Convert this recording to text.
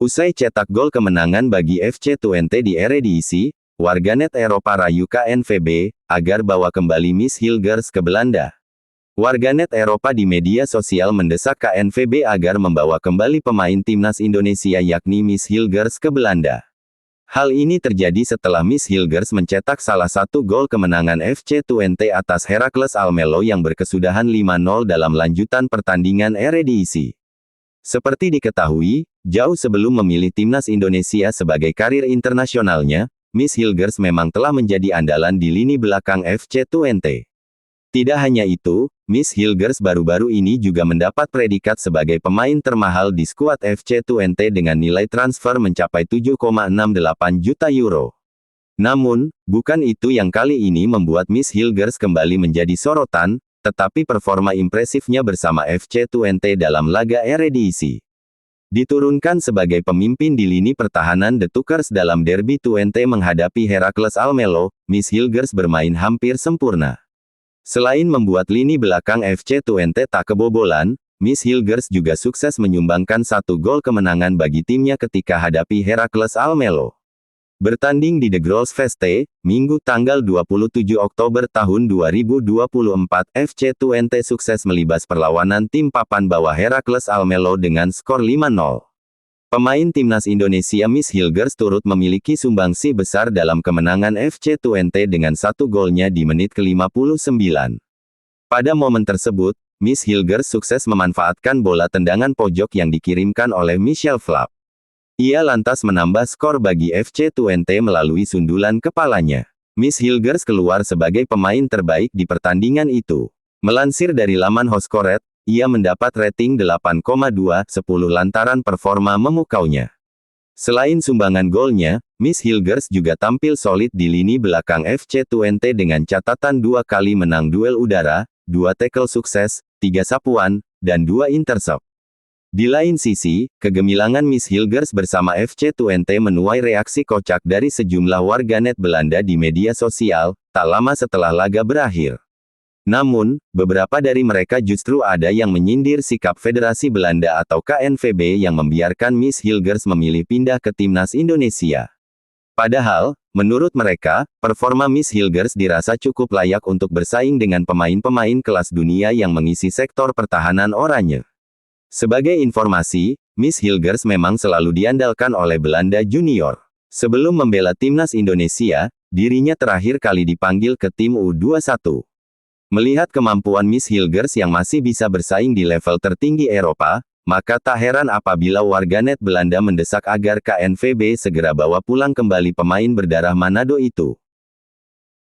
Usai cetak gol kemenangan bagi FC Twente di Eredivisie, warganet Eropa rayu KNVB, agar bawa kembali Miss Hilgers ke Belanda. Warganet Eropa di media sosial mendesak KNVB agar membawa kembali pemain timnas Indonesia yakni Miss Hilgers ke Belanda. Hal ini terjadi setelah Miss Hilgers mencetak salah satu gol kemenangan FC Twente atas Heracles Almelo yang berkesudahan 5-0 dalam lanjutan pertandingan Eredivisie. Seperti diketahui, jauh sebelum memilih timnas Indonesia sebagai karir internasionalnya, Miss Hilgers memang telah menjadi andalan di lini belakang FC Twente. Tidak hanya itu, Miss Hilgers baru-baru ini juga mendapat predikat sebagai pemain termahal di skuad FC Twente dengan nilai transfer mencapai 7,68 juta euro. Namun, bukan itu yang kali ini membuat Miss Hilgers kembali menjadi sorotan, tetapi performa impresifnya bersama FC Twente dalam laga Eredivisie. Diturunkan sebagai pemimpin di lini pertahanan The Tukers dalam derby Twente menghadapi Heracles Almelo, Miss Hilgers bermain hampir sempurna. Selain membuat lini belakang FC Twente tak kebobolan, Miss Hilgers juga sukses menyumbangkan satu gol kemenangan bagi timnya ketika hadapi Heracles Almelo. Bertanding di The Grosveste, Minggu tanggal 27 Oktober tahun 2024, FC Twente sukses melibas perlawanan tim papan bawah Heracles Almelo dengan skor 5-0. Pemain timnas Indonesia Miss Hilgers turut memiliki sumbangsi besar dalam kemenangan FC Twente dengan satu golnya di menit ke-59. Pada momen tersebut, Miss Hilgers sukses memanfaatkan bola tendangan pojok yang dikirimkan oleh Michel Flapp. Ia lantas menambah skor bagi FC Twente melalui sundulan kepalanya. Miss Hilgers keluar sebagai pemain terbaik di pertandingan itu. Melansir dari laman Hotskoret, ia mendapat rating 8,2/10 lantaran performa memukaunya. Selain sumbangan golnya, Miss Hilgers juga tampil solid di lini belakang FC Twente dengan catatan 2 kali menang duel udara, 2 tackle sukses, 3 sapuan, dan 2 intercept. Di lain sisi, kegemilangan Miss Hilgers bersama FC Twente menuai reaksi kocak dari sejumlah warganet Belanda di media sosial, tak lama setelah laga berakhir. Namun, beberapa dari mereka justru ada yang menyindir sikap Federasi Belanda atau KNVB yang membiarkan Miss Hilgers memilih pindah ke timnas Indonesia. Padahal, menurut mereka, performa Miss Hilgers dirasa cukup layak untuk bersaing dengan pemain-pemain kelas dunia yang mengisi sektor pertahanan oranye. Sebagai informasi, Miss Hilgers memang selalu diandalkan oleh Belanda Junior. Sebelum membela timnas Indonesia, dirinya terakhir kali dipanggil ke tim U21. Melihat kemampuan Miss Hilgers yang masih bisa bersaing di level tertinggi Eropa, maka tak heran apabila warganet Belanda mendesak agar KNVB segera bawa pulang kembali pemain berdarah Manado itu.